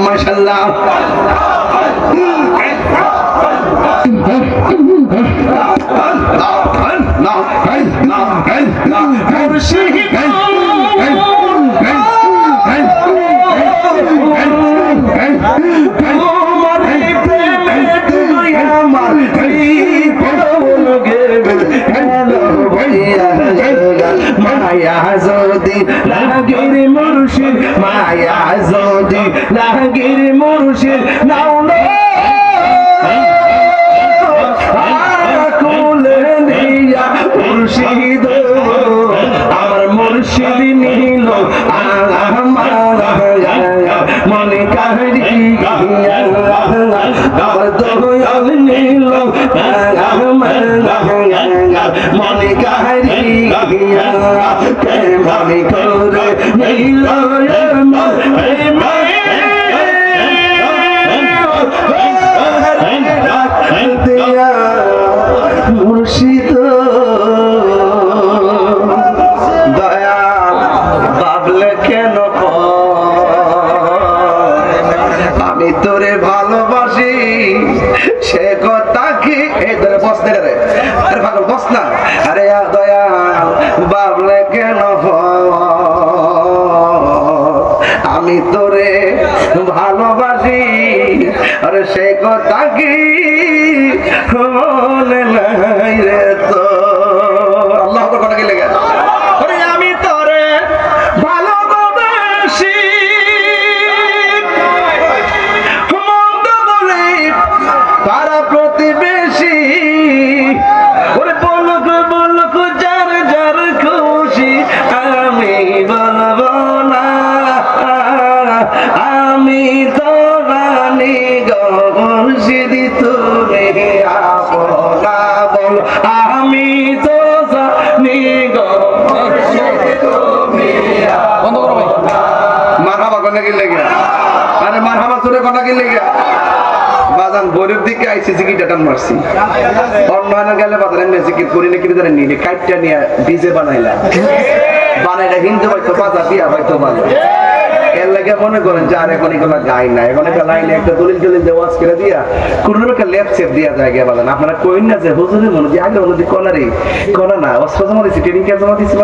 মাশাআল্লাহ মায়া যদি লাগের মুর্শিদ মায়া যদি লাগের মুর্শিদ নাও কুলে দিয়া মুর্শিদ আমার মুর্শিদ নিল মনে কাহিয়া আমার দয়াল নিল মনে কাহিয়া মনে করে নিল মুর্শিদ দয়াল ভাবলে কেন আমি তোরে ভালোবাসি সে কথা কি এই ধরে বস রে আরে ভালো বস না আরে দয়াল ভাবলে কেন আমি তোরে ভালোবাসি আরে সে কথা কি মনে নাই রে তো আল্লাহ আকবার কথা কি লাগে আরে আমি তোরে ভালোবাসি মন্দ বলে তারা প্রতিবেশী ওরে বলক বলক যার যার খুশি আমি বলবো না আমি তো রানী মুর্শিদ তুমি আপনা বল আমি তো জানি গো বন্ধ করো ভাই মারহাবা কোন কি লাগে আরে মারহাবা সুরে কোন কি লাগে বাজান গরিব দিকে আইছে জিকিটা টান মারছি অন্যান্য গেলে বাজারে জিকির করি না কি জানেন নি কাটটা নিয়ে ডিজে বানাইলা বানাইলা হিন্দু হয়তো বাজা দিয়া হয়তো বাজা এর লাগে মনে করেন যে আর এখন এগুলো গাই না এখন একটা লাইনে একটা দলিল দলিল দেওয়াজ করে দিয়া কোনো একটা লেপসেপ দিয়া যায় গিয়ে বলেন আপনারা কইন না যে হুজুরের মনে যে আগে হলো যে কনারি কনা না অস্ত্র জমা দিচ্ছি ট্রেনিং ক্যাম্প জমা দিচ্ছি